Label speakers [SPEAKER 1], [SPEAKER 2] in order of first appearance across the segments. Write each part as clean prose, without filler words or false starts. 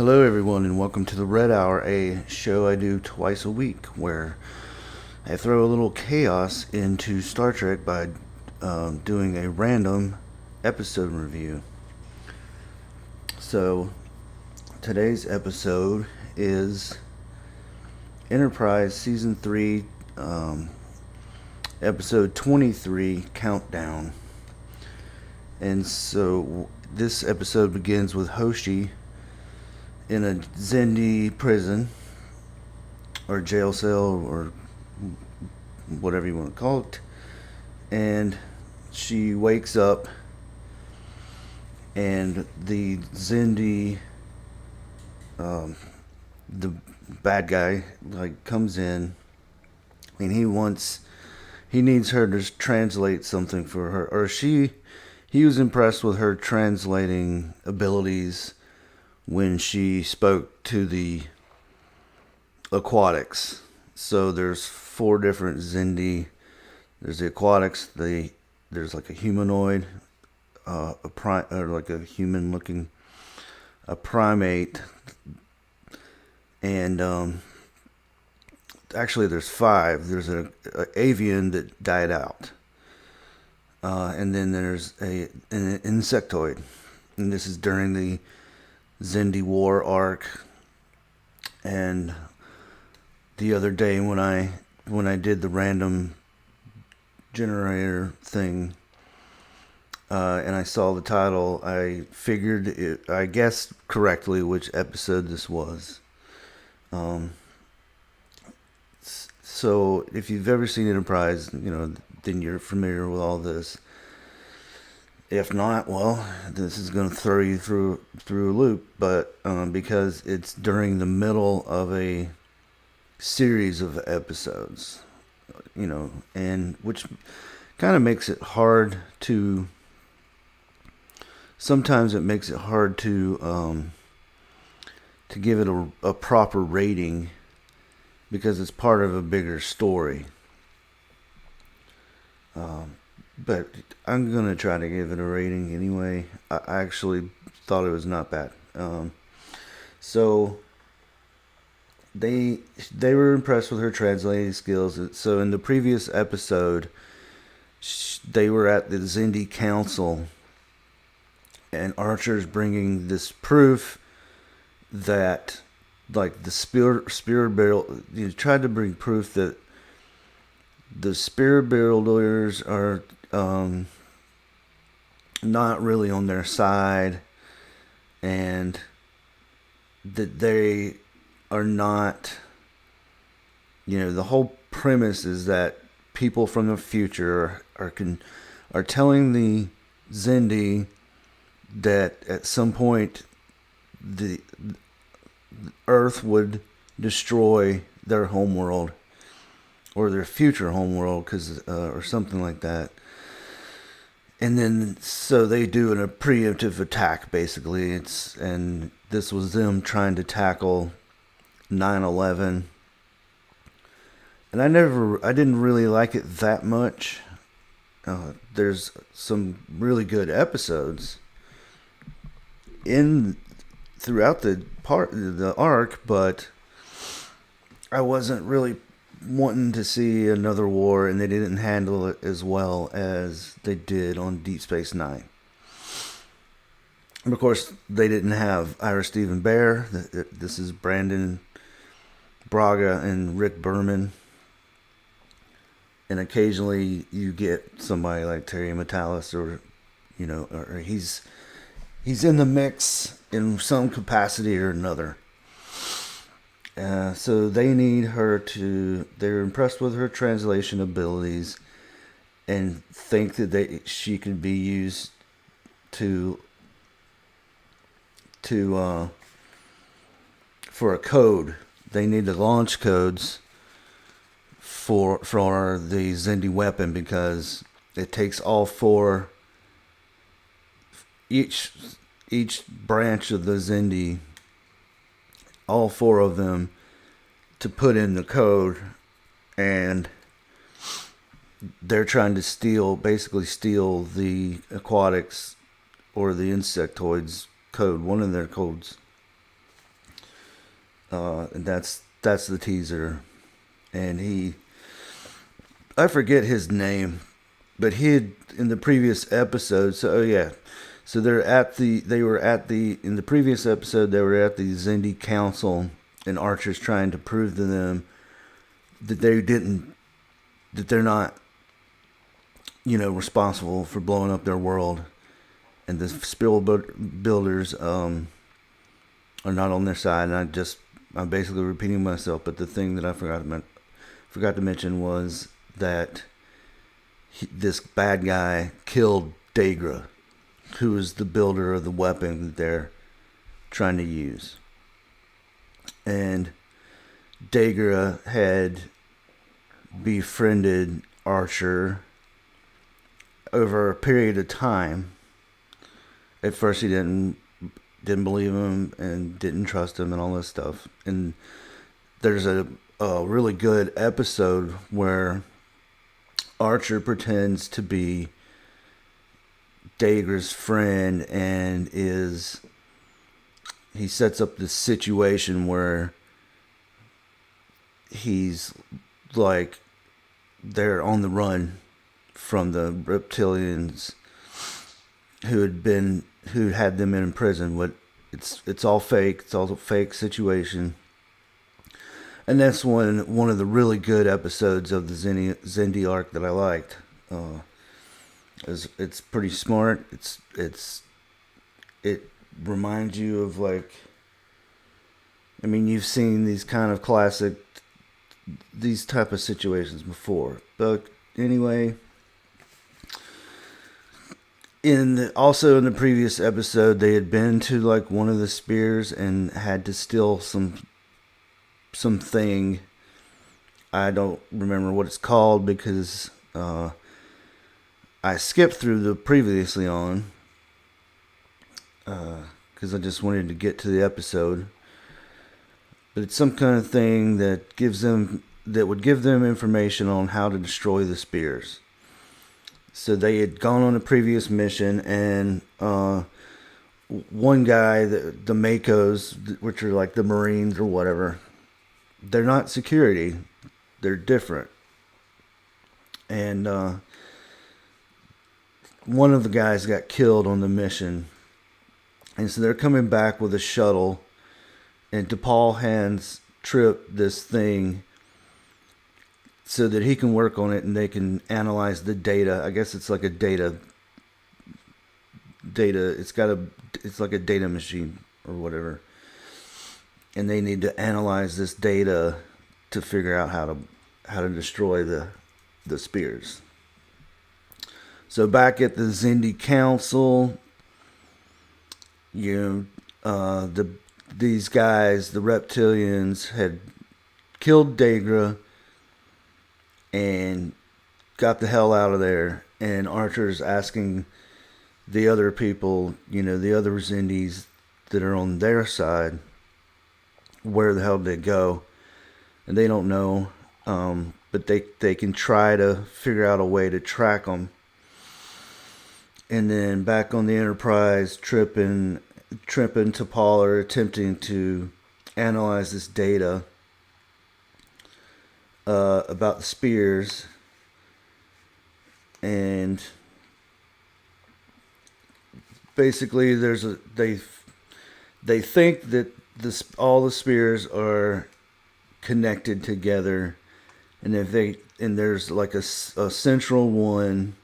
[SPEAKER 1] Hello, everyone, and welcome to the Red Hour, a show I do twice a week where I throw a little chaos into Star Trek by doing a random episode review. So, today's episode is Enterprise Season 3, Episode 23 Countdown. And so, this episode begins with Hoshi in a Xindi prison or jail cell or whatever you want to call it, and she wakes up and the Xindi, the bad guy, comes in and he needs her to translate something for her, or he was impressed with her translating abilities when she spoke to the aquatics. So there's four different Xindi. There's the aquatics. There's like a humanoid, or like a human looking, a primate, and actually there's five. There's an avian that died out, and then there's an insectoid, and this is during the Xindi War arc. And the other day when I did the random generator thing, and I saw the title, I guessed correctly which episode this was. So if you've ever seen Enterprise, then you're familiar with all this. If not, well, this is going to throw you through a loop, but because it's during the middle of a series of episodes, and which kind of makes it hard to. Sometimes it makes it hard to give it a proper rating because it's part of a bigger story. But I'm going to try to give it a rating anyway. I actually thought it was not bad. So they were impressed with her translating skills. So in the previous episode, they were at the Xindi Council, and Archer's bringing this proof that, like, the spirit barrel, tried to bring proof that the spirit builders are not really on their side, and that they are not, the whole premise is that people from the future are telling the Xindi that at some point the Earth would destroy their homeworld, or their future homeworld, or something like that. And then, so they do a preemptive attack, basically. And this was them trying to tackle 9/11. And I didn't really like it that much. There's some really good episodes throughout the arc, but I wasn't really wanting to see another war, and they didn't handle it as well as they did on Deep Space Nine. And of course, they didn't have Ira Steven Behr. This is Brandon Braga and Rick Berman. And occasionally you get somebody like Terry Matalas, or he's in the mix in some capacity or another. So they're impressed with her translation abilities and think that she could be used for a code. They need the launch codes for the Xindi weapon, because it takes all four, each branch of the Xindi, all four of them, to put in the code. And they're trying to basically steal the aquatics or the insectoids code, one of their codes. And that's the teaser. And I forget his name, but he had in the previous episode. So yeah, so they were at the in the previous episode they were at the Xindi Council, and Archer's trying to prove to them that they're not, responsible for blowing up their world, and the spill builders are not on their side. And I'm basically repeating myself, but the thing that I forgot to mention was that this bad guy killed Dagra, who is the builder of the weapon that they're trying to use. And Dagra had befriended Archer over a period of time. At first, he didn't believe him and didn't trust him and all this stuff. And there's a really good episode where Archer pretends to be Dagra's friend, and he sets up this situation where he's like they're on the run from the reptilians who had them in prison. But it's all fake. It's all a fake situation. And that's one of the really good episodes of the Xindi arc that I liked. It's pretty smart. It reminds you of, like, I mean, you've seen these kind of classic, these type of situations before. But anyway, also in the previous episode, they had been to like one of the spears and had to steal something. I don't remember what it's called because I skipped through the previously on because I just wanted to get to the episode. But it's some kind of thing that would give them information on how to destroy the spears. So they had gone on a previous mission, and one guy, the Makos, which are like the Marines or whatever, they're not security. They're different. And one of the guys got killed on the mission. And so they're coming back with a shuttle, and T'Pol hands Trip this thing so that he can work on it and they can analyze the data. I guess it's like a data. It's like a data machine or whatever. And they need to analyze this data to figure out how to destroy the spears. So back at the Xindi Council, these guys, the reptilians, had killed Dagra and got the hell out of there. And Archer's asking the other people, the other Xindis that are on their side, where the hell did they go? And they don't know, but they can try to figure out a way to track them. And then back on the Enterprise, Trip and T'Pol are attempting to analyze this data about the spears, and basically they think that all the spears are connected together, and there's like a central one.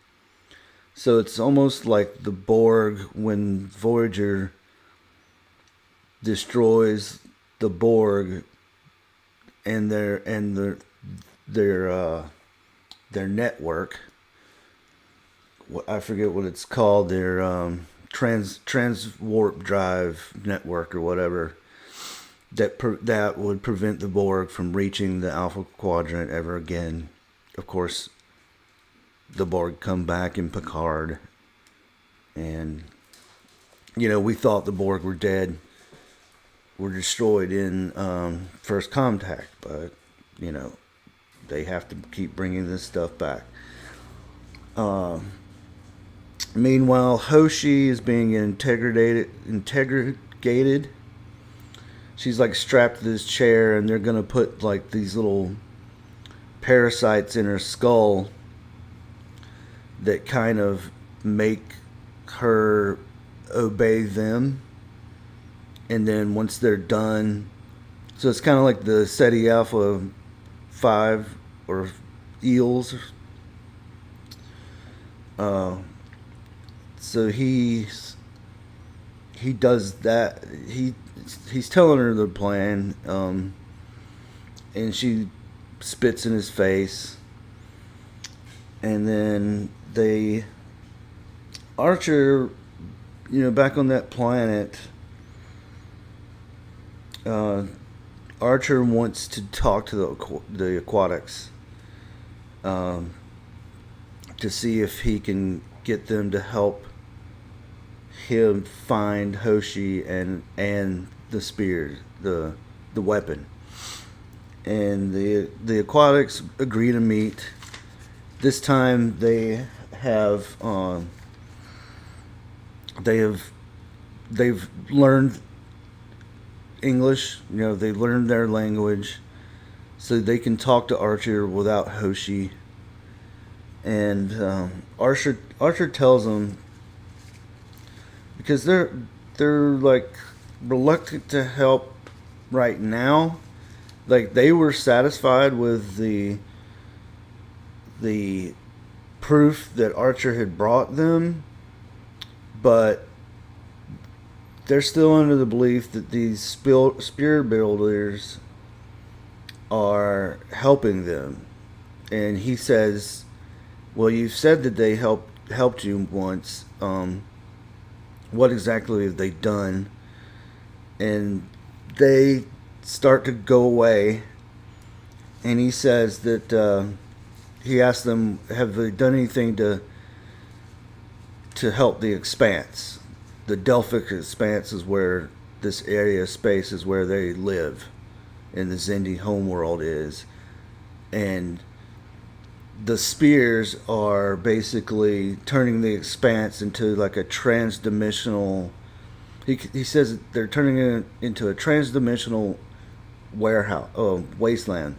[SPEAKER 1] So it's almost like the Borg when Voyager destroys the Borg and their network. I forget what it's called. Their trans warp drive network or whatever. That would prevent the Borg from reaching the Alpha Quadrant ever again. Of course, the Borg come back in Picard, and we thought the Borg were dead, were destroyed in First Contact, but they have to keep bringing this stuff back. Meanwhile, Hoshi is being integrated she's like strapped to this chair, and they're gonna put like these little parasites in her skull that kind of make her obey them. And then once they're done, so it's kind of like the SETI Alpha 5 or eels. Uh, so he does that. He's telling her the plan, and she spits in his face, and then Archer, back on that planet. Archer wants to talk to the aquatics, to see if he can get them to help him find Hoshi and the spear, the weapon. And the aquatics agree to meet. This time they've learned English. They learned their language, so they can talk to Archer without Hoshi. And Archer tells them, because they're like reluctant to help right now. Like, they were satisfied with the proof that Archer had brought them, but they're still under the belief that these spear builders are helping them. And he says, well, you've said that they helped you once. What exactly have they done? And they start to go away. And he says that he asked them, have they done anything to help the Expanse? The Delphic Expanse is where this area of space is where they live, and the Xindi homeworld is. And the spears are basically turning the Expanse into like a transdimensional. He says that they're turning it into a transdimensional wasteland.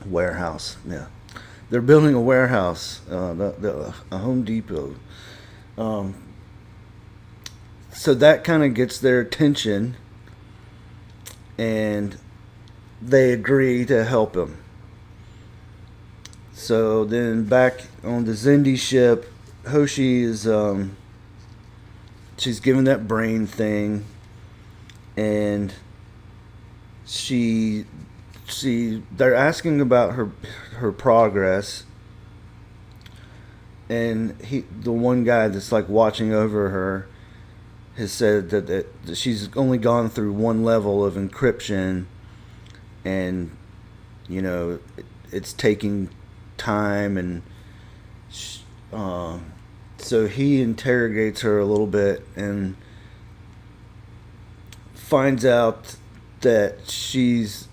[SPEAKER 1] Warehouse, yeah. They're building a warehouse, a Home Depot. So that kind of gets their attention, and they agree to help him. So then back on the Xindi ship, Hoshi is she's given that brain thing, and they're asking about her progress, and the one guy that's like watching over her has said that she's only gone through one level of encryption, and it's taking time, and so he interrogates her a little bit and finds out that she's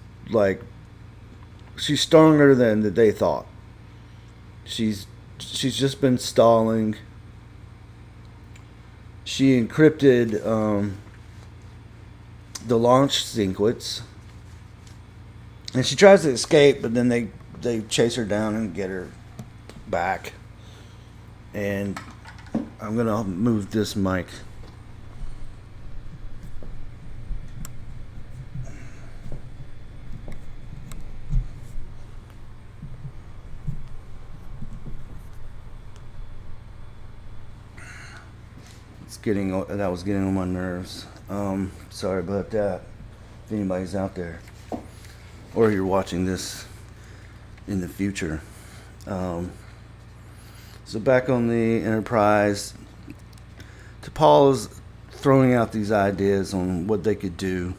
[SPEAKER 1] stronger than that they thought. She's just been stalling. She encrypted the launch sequence, and she tries to escape, but then they chase her down and get her back. And I'm gonna move this mic. That was getting on my nerves. Sorry about that. If anybody's out there, or you're watching this in the future. So back on the Enterprise, T'Pol is throwing out these ideas on what they could do,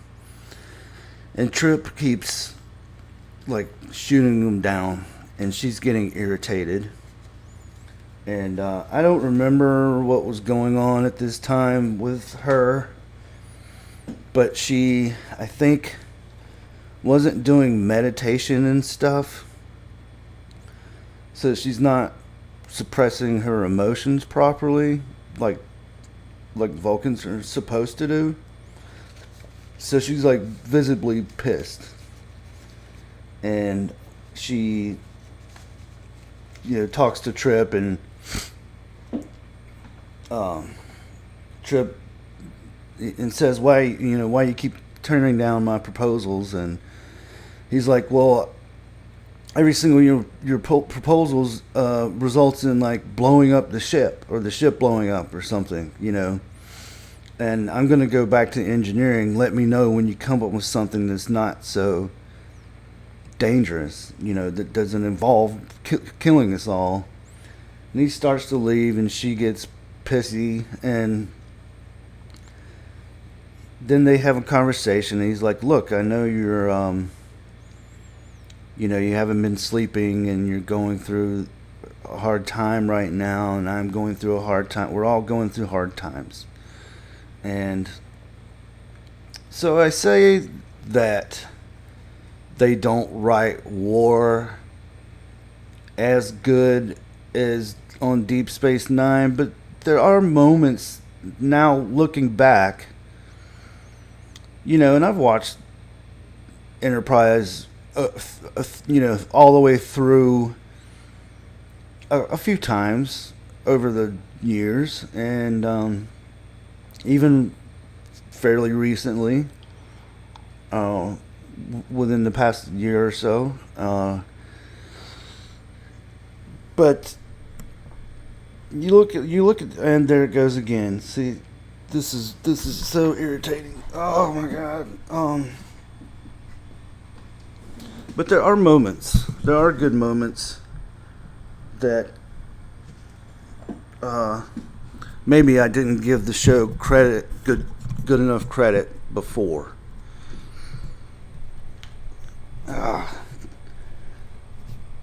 [SPEAKER 1] and Trip keeps shooting them down, and she's getting irritated. And I don't remember what was going on at this time with her, but she, I think, wasn't doing meditation and stuff, so she's not suppressing her emotions properly, like Vulcans are supposed to do. So she's like visibly pissed, and she, talks to Trip, and Trip and says, why you keep turning down my proposals? And he's like, well, every single your proposals results in like blowing up the ship, or the ship blowing up or something. And I'm going to go back to engineering. Let me know when you come up with something that's not so dangerous, that doesn't involve killing us all. And he starts to leave, and she gets pissy, and then they have a conversation. And he's like, look, I know you're you haven't been sleeping, and you're going through a hard time right now, and I'm going through a hard time. We're all going through hard times. And so I say that they don't write war as good as on Deep Space Nine, but there are moments now looking back, and I've watched Enterprise, all the way through a few times over the years, and even fairly recently, within the past year or so. But you look at, and there it goes again. See, this is so irritating. Oh my god. But there are moments. There are good moments that maybe I didn't give the show good enough credit before.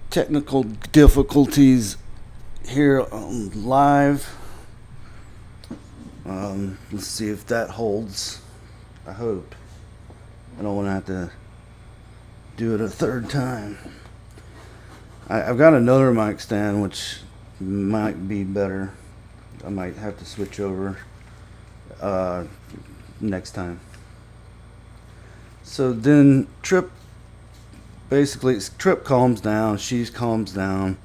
[SPEAKER 1] Technical difficulties here on live. Let's see if that holds. I hope. I don't want to have to do it a third time. I've got another mic stand, which might be better. I might have to switch over next time. So then Trip calms down. She calms down.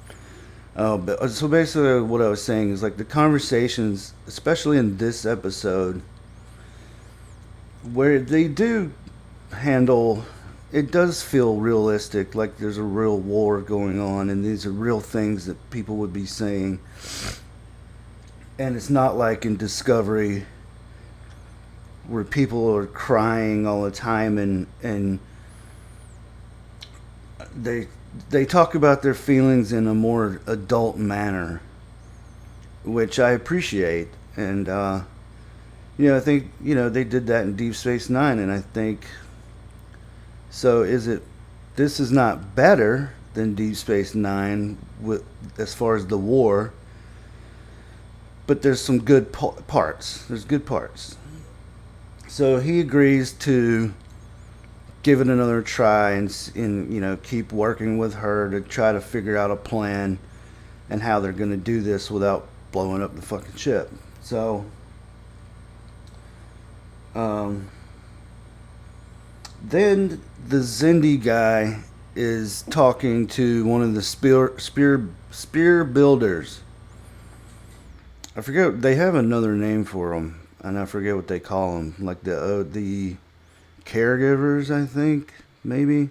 [SPEAKER 1] So basically what I was saying is like the conversations, especially in this episode, where they do handle, it does feel realistic, like there's a real war going on, and these are real things that people would be saying. And it's not like in Discovery where people are crying all the time, and they talk about their feelings in a more adult manner, which I appreciate. And I think they did that in Deep Space Nine, and I think so. This is not better than Deep Space Nine as far as the war, but there's some good parts. There's good parts. So he agrees to give it another try, and keep working with her to try to figure out a plan and how they're going to do this without blowing up the fucking ship. So then the Xindi guy is talking to one of the spear builders. I forget, they have another name for them, and I forget what they call them, like the caregivers, I think, maybe.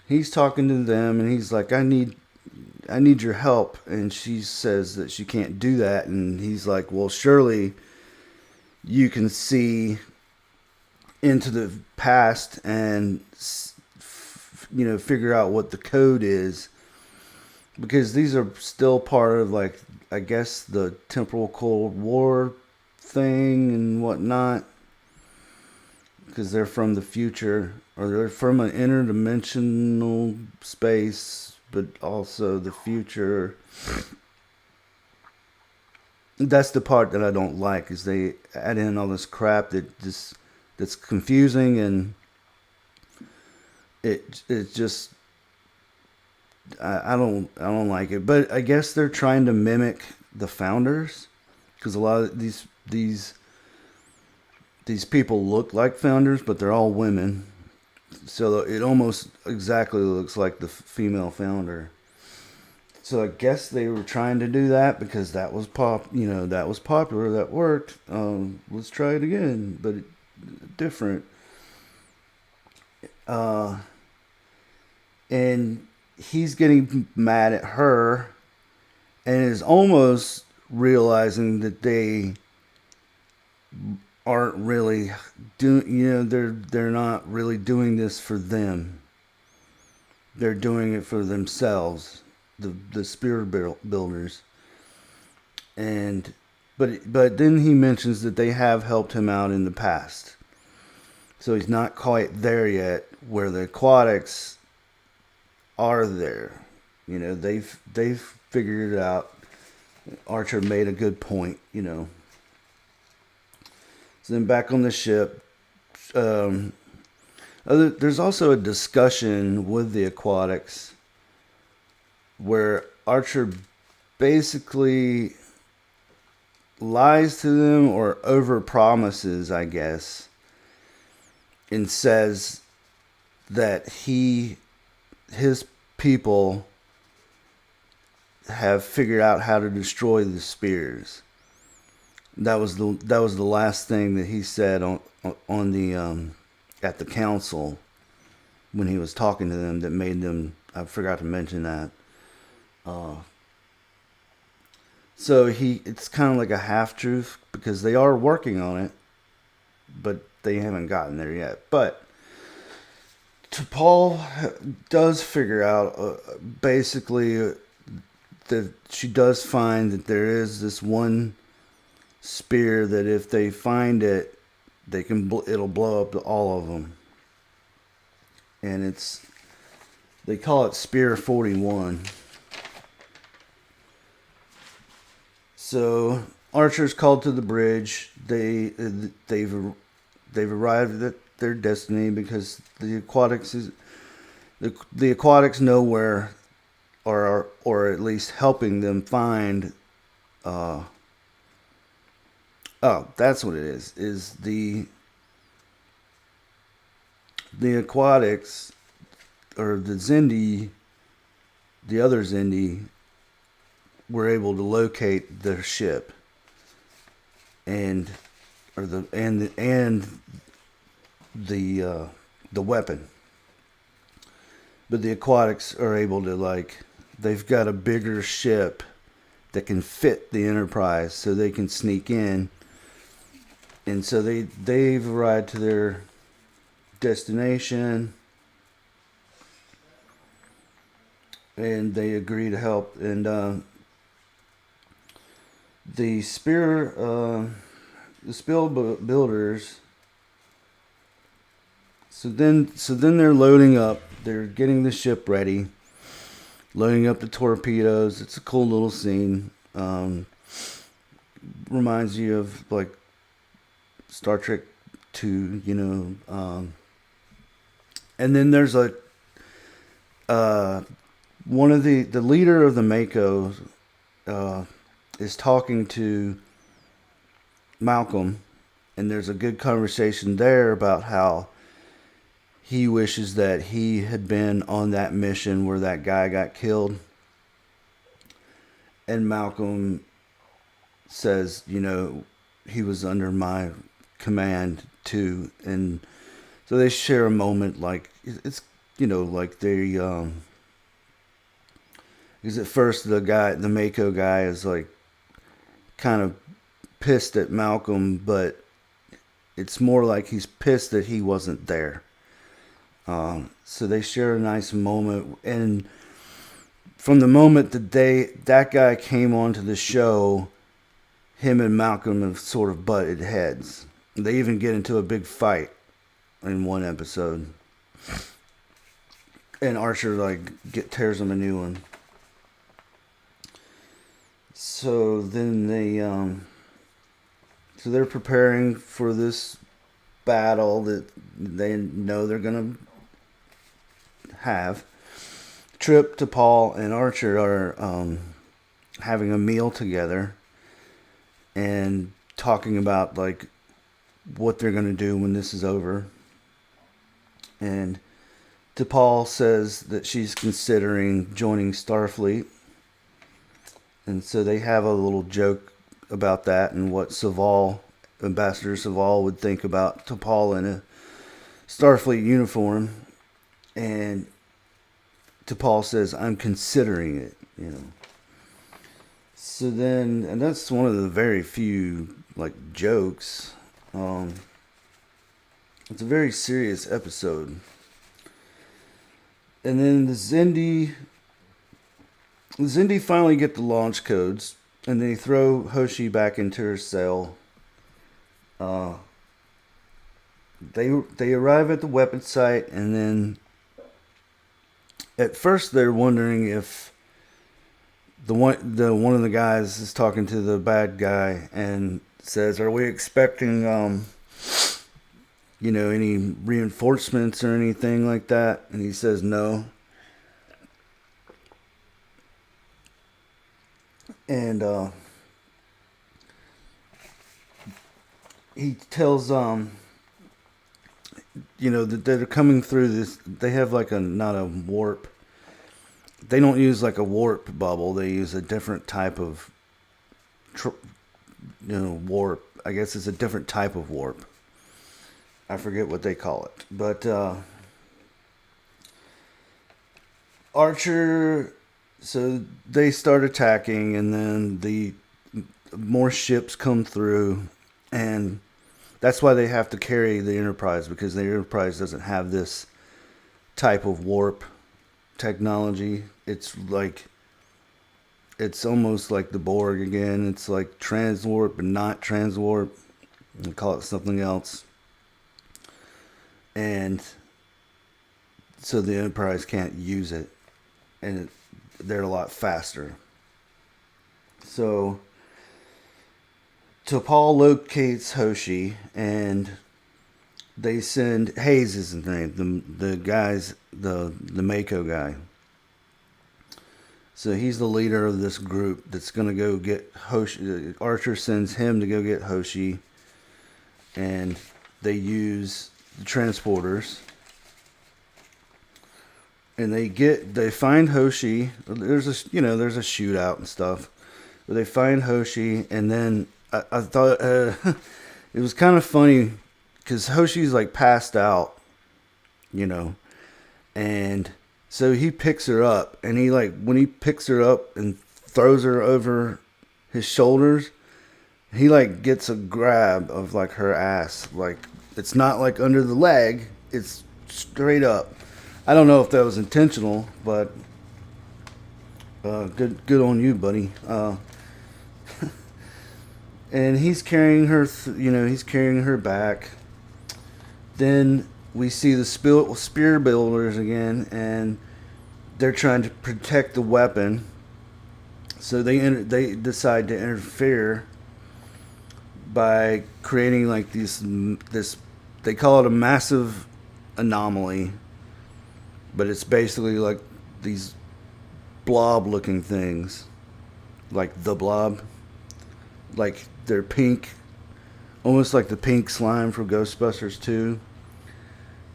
[SPEAKER 1] He's talking to them, and he's like, I need your help. And she says that she can't do that, and he's like, well, surely you can see into the past and figure out what the code is, because these are still part of, like, I guess the temporal Cold War thing and whatnot, because they're from the future, or they're from an interdimensional space, but also the future. That's the part that I don't like, is they add in all this crap that's confusing, and it just I don't like it. But I guess they're trying to mimic the Founders, because a lot of these these people look like founders, but they're all women. So it almost exactly looks like the female founder. So I guess they were trying to do that because that was that was popular, that worked. Let's try it again, but different. And he's getting mad at her, and is almost realizing that they aren't really they're not really doing this for them. They're doing it for themselves, the spirit builders. And but then he mentions that they have helped him out in the past. So he's not quite there yet where the aquatics are there. They've figured it out. Archer made a good point, So then back on the ship, there's also a discussion with the aquatics where Archer basically lies to them or overpromises, I guess, and says that his people have figured out how to destroy the spears. That was the last thing that he said on the at the council when he was talking to them, that made them. I forgot to mention that. So it's kind of like a half truth because they are working on it, but they haven't gotten there yet. But T'Pol does figure out basically that she does find that there is this one spear that if they find it, it'll blow up all of them. And they call it Spear 41. So Archer's called to the bridge. They've arrived at their destiny because the aquatics know where, or at least helping them find. That's what it is. Is the aquatics, or the Xindi, the other Xindi, were able to locate their ship and the weapon. But the aquatics are able to, they've got a bigger ship that can fit the Enterprise, so they can sneak in. And so they've arrived to their destination, and they agree to help. And the spear builders. So then they're loading up. They're getting the ship ready, loading up the torpedoes. It's a cool little scene. Reminds you of Star Trek 2, and then there's one of the leader of the Mako is talking to Malcolm, and there's a good conversation there about how he wishes that he had been on that mission where that guy got killed. And Malcolm says, he was under my command too. And so they share a moment, it's, they, because at first the Mako guy is kind of pissed at Malcolm, but it's more like he's pissed that he wasn't there. So they share a nice moment, and from the moment that guy came onto the show, him and Malcolm have sort of butted heads. They even get into a big fight in one episode, and Archer tears him a new one. So then they're preparing for this battle that they know they're gonna have. Trip, T'Pol, and Archer are having a meal together and talking about what they're going to do when this is over. And T'Pol says that she's considering joining Starfleet. And so they have a little joke about that and what Ambassador Saval would think about T'Pol in a Starfleet uniform. And T'Pol says, "I'm considering it," So then, and that's one of the very few, jokes. It's a very serious episode. And then the Xindi finally get the launch codes, and they throw Hoshi back into her cell. They arrive at the weapon site, and then at first they're wondering if one of the guys is talking to the bad guy and says, "Are we expecting any reinforcements or anything like that?" And he says no. And he tells that they're coming through this. They have not a warp. They don't use a warp bubble. They use a different type of warp. I guess it's a different type of warp. I forget what they call it. But Archer, so they start attacking, and then the more ships come through, and that's why they have to carry the Enterprise, because the Enterprise doesn't have this type of warp technology. It's almost like the Borg again. It's like transwarp and not transwarp. We call it something else. And so the Enterprise can't use it, and they're a lot faster. So T'Pol locates Hoshi, and they send Hayes is his name, the Mako guy. So he's the leader of this group that's gonna go get Hoshi. Archer sends him to go get Hoshi, and they use the transporters, and they find Hoshi. There's a shootout and stuff, but they find Hoshi, and then I thought it was kind of funny because Hoshi's passed out, and so he picks her up, and when he picks her up and throws her over his shoulders, he gets a grab of her ass, it's not under the leg, it's straight up. I don't know if that was intentional, but good on you, buddy. And he's carrying her, he's carrying her back. Then we see the spear builders again, and they're trying to protect the weapon. So they decide to interfere by creating this. They call it a massive anomaly, but it's basically these blob-looking things, like the Blob, they're pink, almost like the pink slime from Ghostbusters 2,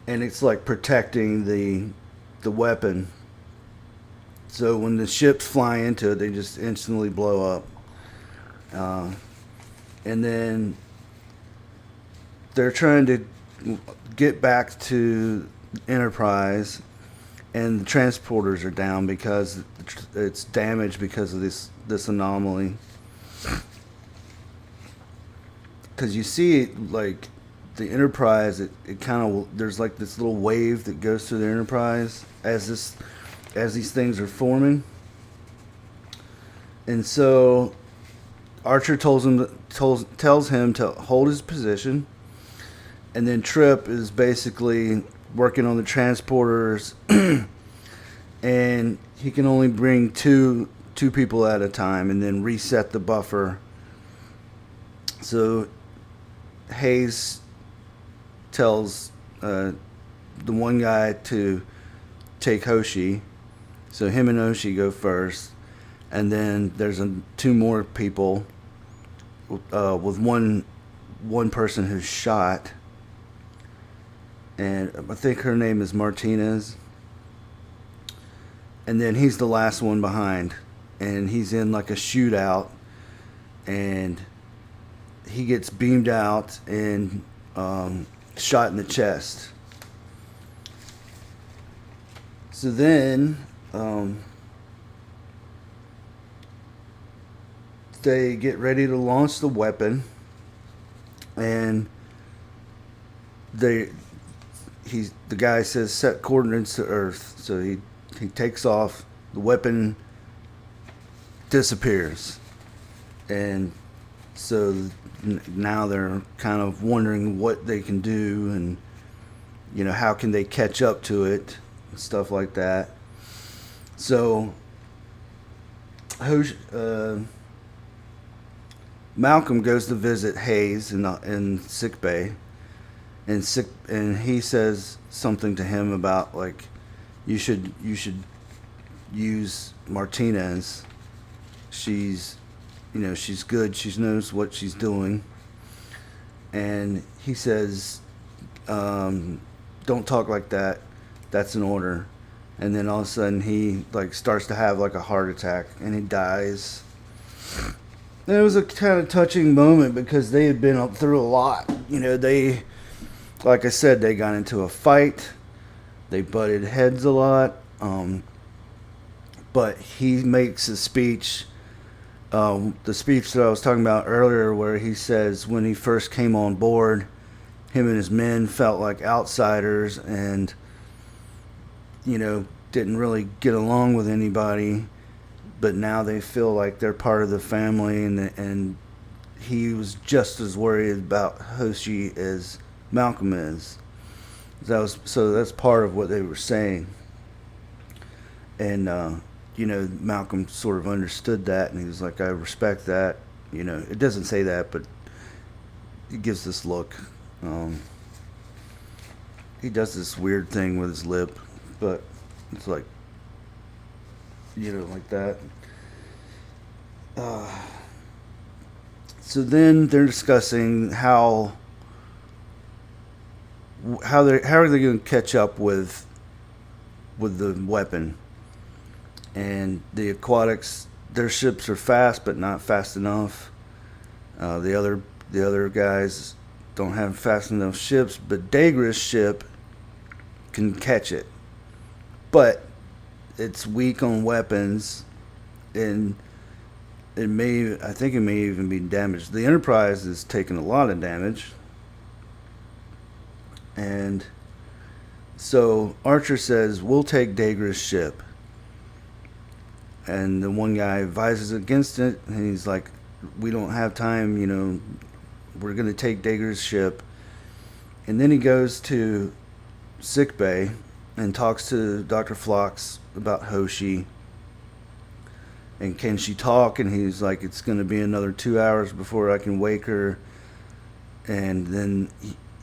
[SPEAKER 1] and it's protecting the weapon. So when the ships fly into it, they just instantly blow up. And then they're trying to get back to Enterprise, and the transporters are down because it's damaged because of this anomaly. Because you see it, the Enterprise, it kind of, there's this little wave that goes through the Enterprise as these things are forming. And so Archer tells him to hold his position, and then Trip is basically working on the transporters, and he can only bring two people at a time, and then reset the buffer. So Hayes tells the one guy to take Hoshi, so him and Hoshi go first, and then there's two more people with one one person who's shot, and I think her name is Martinez. And then he's the last one behind, and he's in like a shootout, and he gets beamed out and shot in the chest. So then they get ready to launch the weapon, and the guy says set coordinates to Earth. So he takes off. The weapon disappears, and so now they're kind of wondering what they can do, and how can they catch up to it, and stuff like that. So Malcolm goes to visit Hayes in sick bay, and he says something to him about like you should use Martinez. She's good. She knows what she's doing. And he says, don't talk like that. That's an order. And then all of a sudden he like starts to have like a heart attack and he dies. And it was a kind of touching moment because they had been up through a lot. They, like I said, they got into a fight. They butted heads a lot. But he makes a speech. The speech that I was talking about earlier, where he says when he first came on board, him and his men felt like outsiders and, didn't really get along with anybody, but now they feel like they're part of the family, and he was just as worried about Hoshi as Malcolm is. So that's part of what they were saying. And, Malcolm sort of understood that, and he was like, I respect that. It doesn't say that, but he gives this look. He does this weird thing with his lip, but it's like, like that. So then they're discussing how are they going to catch up with the weapon. And the Aquatics, their ships are fast, but not fast enough. The other guys don't have fast enough ships, but Daegra's ship can catch it. But it's weak on weapons, and I think it may even be damaged. The Enterprise is taking a lot of damage. And so Archer says, we'll take Daegra's ship. And the one guy advises against it, and he's like, we don't have time, we're going to take Daegra's ship. And then he goes to sickbay and talks to Dr. Phlox about Hoshi. And can she talk? And he's like, it's going to be another 2 hours before I can wake her. And then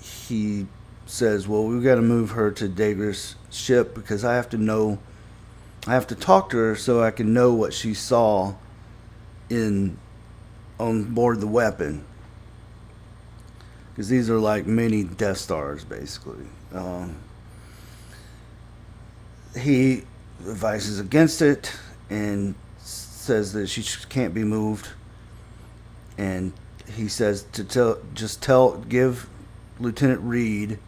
[SPEAKER 1] he says, well, we've got to move her to Daegra's ship because I have to talk to her so I can know what she saw on board the weapon. Because these are like mini Death Stars, basically. He advises against it and says that she can't be moved. And he says to give Lieutenant Reed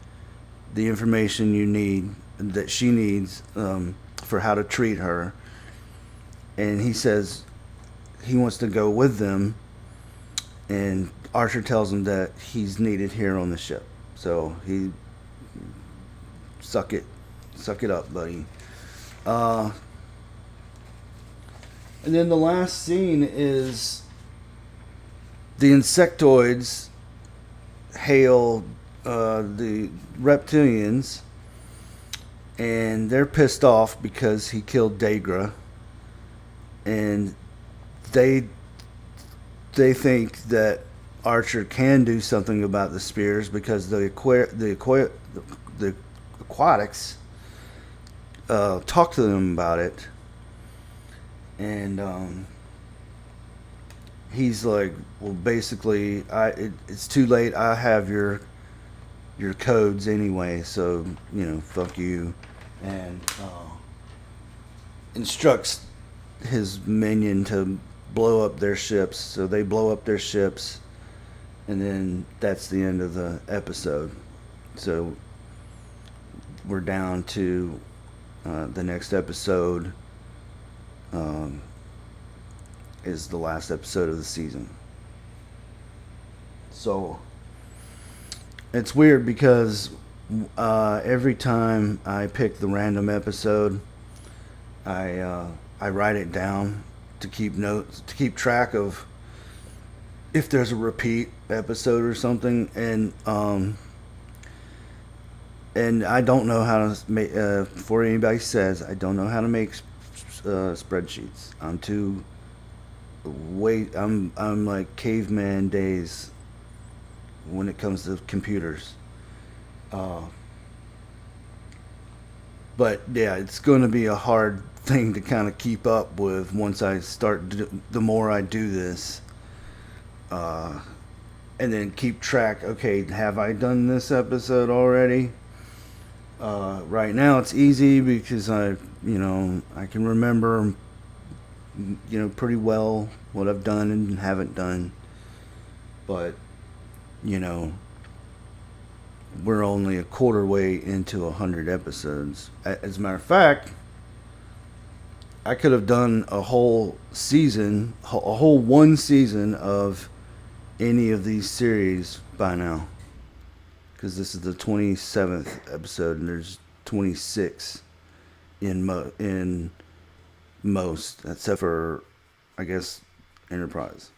[SPEAKER 1] the information that she needs for how to treat her. And he says he wants to go with them, and Archer tells him that he's needed here on the ship. So he suck it up, buddy. And then the last scene is the insectoids hail the reptilians, and they're pissed off because he killed Daegra, and they think that Archer can do something about the spears because the Aquatics talk to them about it, and he's like, well, basically, it's too late. I have your codes anyway, so fuck you, and instructs his minion to blow up their ships. So they blow up their ships, and then that's the end of the episode. So we're down to the next episode. Um, is the last episode of the season. So it's weird because every time I pick the random episode, I write it down to keep notes, to keep track of if there's a repeat episode or something, and I don't know how to make. Before anybody says, I don't know how to make spreadsheets. I'm too I'm like caveman days when it comes to computers. Uh, but yeah, it's going to be a hard thing to kind of keep up with once I start. The more I do this, uh, and then keep track. Okay, have I done this episode already? Right now, it's easy because I can remember, pretty well what I've done and haven't done. But you know, we're only a quarter way into 100 episodes. As a matter of fact, I could have done a whole season, a whole one season of any of these series by now. Because this is the 27th episode, and there's 26 in most, except for, I guess, Enterprise.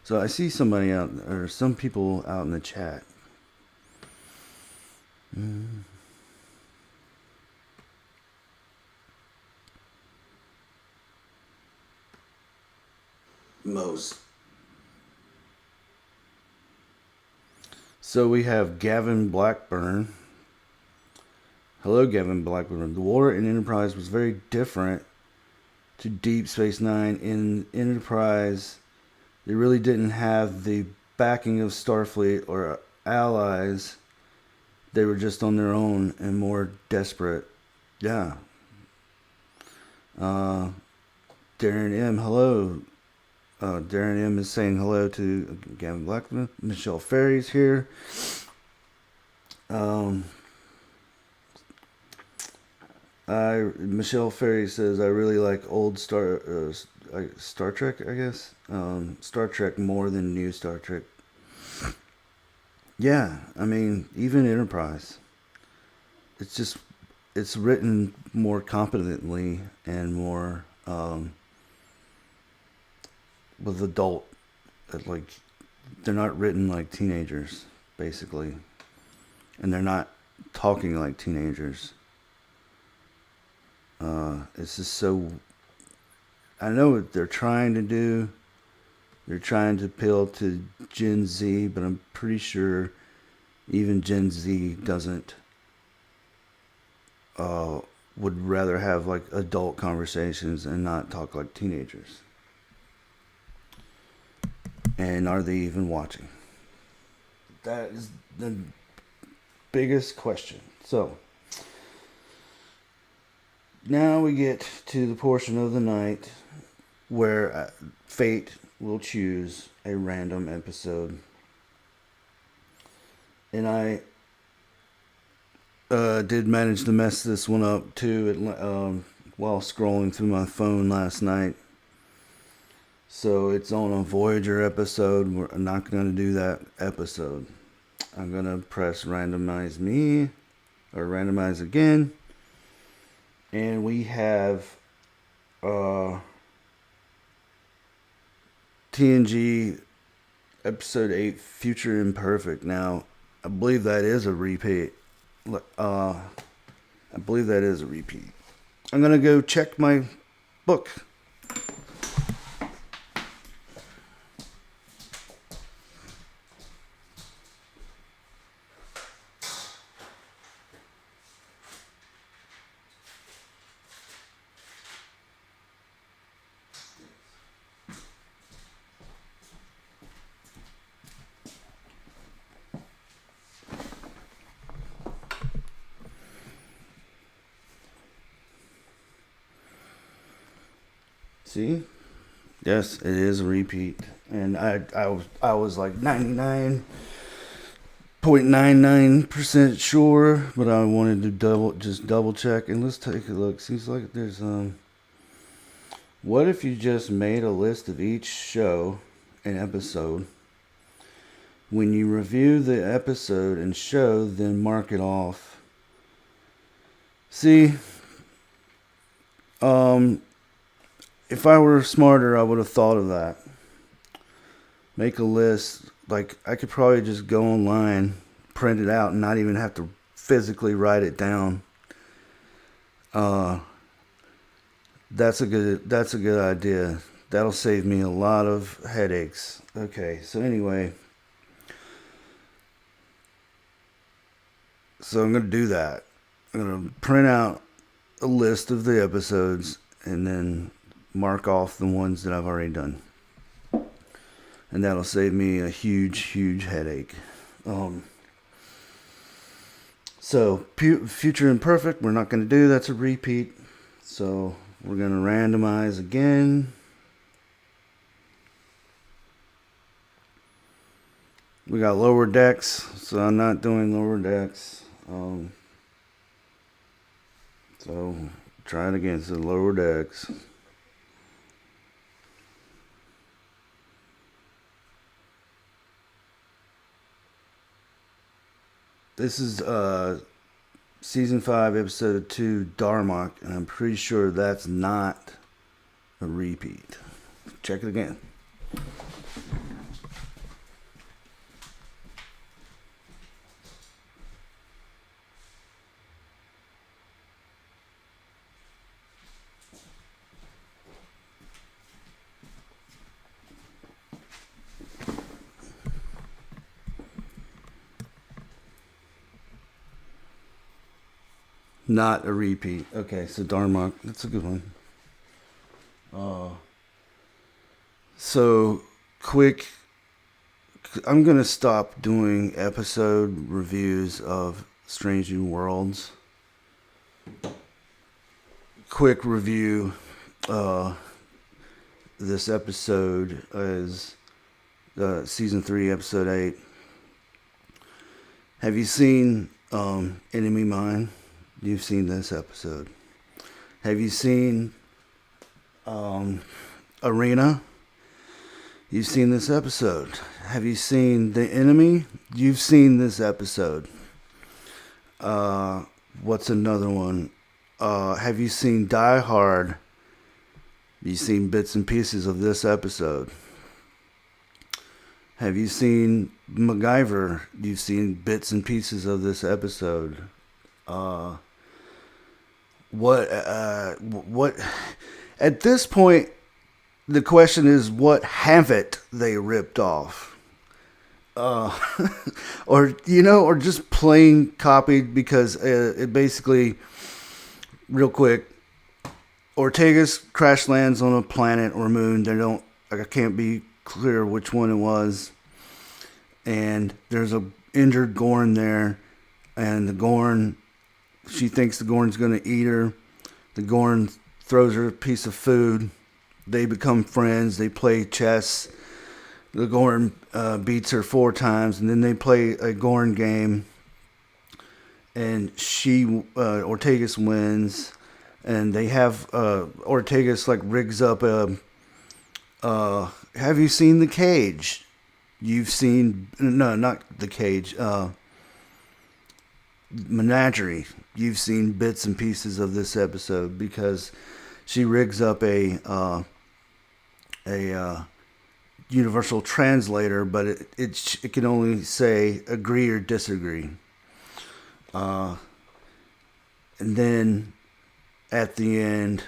[SPEAKER 1] So I see somebody out, or some people out in the chat. Most. So we have Gavin Blackburn. Hello, Gavin Blackburn. The war in Enterprise was very different to Deep Space Nine. In Enterprise, they really didn't have the backing of Starfleet or allies. They were just on their own and more desperate. Yeah. Darren M. Hello. Darren M. is saying hello to Gavin Blackman. Michelle Ferry's here. Michelle Ferry says I really like old Star Trek. I guess Star Trek more than new Star Trek. Yeah, I mean even Enterprise. It's written more competently and more with adult, like they're not written like teenagers basically, and they're not talking like teenagers. It's just so, I know what they're trying to do. They're trying to appeal to Gen Z, but I'm pretty sure even Gen Z doesn't would rather have like adult conversations and not talk like teenagers. And are they even watching? That is the biggest question. So, now we get to the portion of the night where fate will choose a random episode. And I did manage to mess this one up too while scrolling through my phone last night. So it's on a Voyager episode. I'm not going to do that episode. I'm going to press randomize me or randomize again. And we have TNG episode 8 Future Imperfect. Now, I believe that is a repeat. I believe that is a repeat. I'm going to go check my book. See? Yes, it is a repeat. And I was like 99.99% sure, but I wanted to double check. And let's take a look. Seems like there's what if you just made a list of each show and episode? When you review the episode and show, then mark it off. See, if I were smarter, I would have thought of that. Make a list. Like, I could probably just go online, print it out, and not even have to physically write it down. That's a good idea. That'll save me a lot of headaches. Okay, so anyway. So I'm going to do that. I'm going to print out a list of the episodes and then mark off the ones that I've already done. And that'll save me a huge headache. So, Future Imperfect, we're not going to do. That's a repeat. So, we're going to randomize again. We got Lower Decks, so I'm not doing Lower Decks. So, try it again. So, Lower Decks. This is season 5, episode 2, Darmok, and I'm pretty sure that's not a repeat. Check it again. Not a repeat. Okay, so Darmok, that's a good one. So quick, I'm gonna stop doing episode reviews of Strange New Worlds. Quick review. This episode is season 3, episode 8. Have you seen Enemy Mine? You've seen this episode. Have you seen Arena? You've seen this episode. Have you seen The Enemy? You've seen this episode. What's another one? Have you seen Die Hard? You've seen bits and pieces of this episode. Have you seen MacGyver? You've seen bits and pieces of this episode. What at this point the question is, what haven't they ripped off? Or just plain copied, because it basically, real quick, Ortega's crash lands on a planet or moon. I can't be clear which one it was, and there's a injured Gorn there, and the Gorn, she thinks the Gorn's going to eat her. The Gorn throws her a piece of food. They become friends. They play chess. The Gorn beats her 4 times, and then they play a Gorn game. And Ortegas wins. And they have, Ortegas rigs up have you seen The Cage? You've seen, no, not The Cage, Menagerie. You've seen bits and pieces of this episode, because she rigs up a universal translator, but it can only say agree or disagree. And then at the end,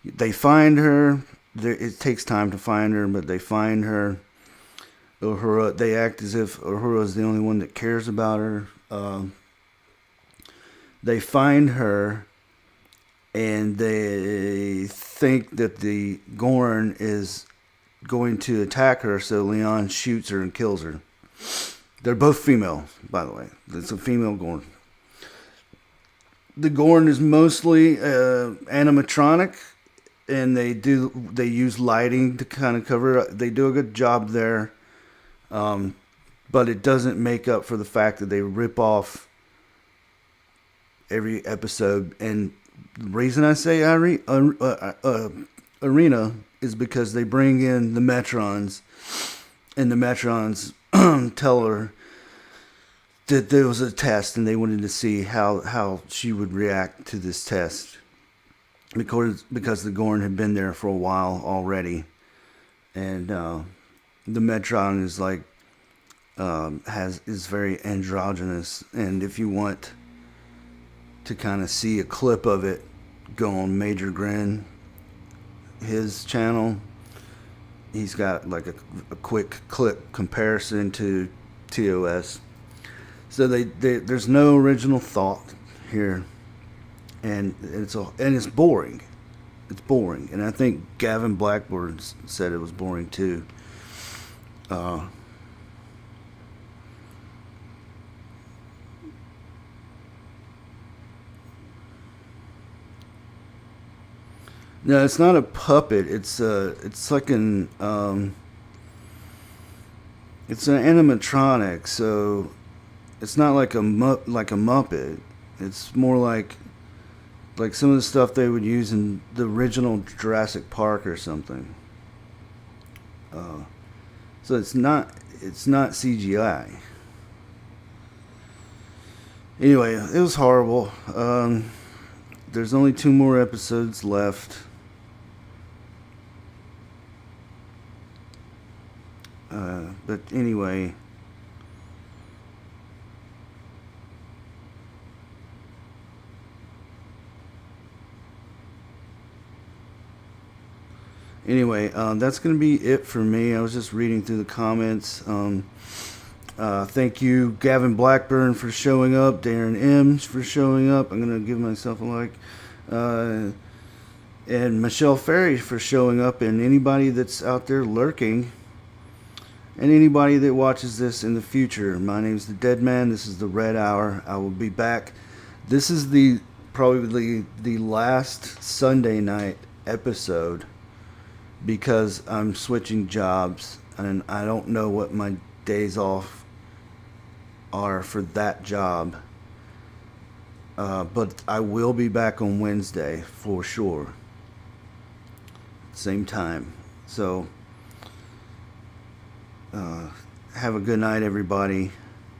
[SPEAKER 1] they find her. It takes time to find her, but they find her. Uhura, they act as if Uhura is the only one that cares about her. They find her, and they think that the Gorn is going to attack her, so Leon shoots her and kills her. They're both female, by the way. It's a female Gorn. The Gorn is mostly animatronic. and they use lighting to kind of cover it. They do a good job there, but it doesn't make up for the fact that they rip off every episode. And the reason I say arena is because they bring in the Metrons, and the Metrons tell her that there was a test, and they wanted to see how she would react to this test. Because the Gorn had been there for a while already, and the Metron is like is very androgynous. And if you want to kind of see a clip of it, go on Major Grin, his channel. He's got like a quick clip comparison to TOS. So there's no original thought here. And it's boring. It's boring, and I think Gavin Blackburn said it was boring too. No, it's not a puppet. It's like it's an animatronic. So it's not like a Muppet. It's more like some of the stuff they would use in the original Jurassic Park or something. So it's not CGI. Anyway, it was horrible. There's only 2 more episodes left. But anyway. That's going to be it for me. I was just reading through the comments. Thank you, Gavin Blackburn, for showing up. Darren M's for showing up. I'm going to give myself a like. And Michelle Ferry for showing up. And anybody that's out there lurking. And anybody that watches this in the future. My name's The Dead Man. This is the Red Hour. I will be back. This is probably the last Sunday night episode, because I'm switching jobs and I don't know what my days off are for that job. But I will be back on Wednesday for sure. Same time. So, have a good night, everybody.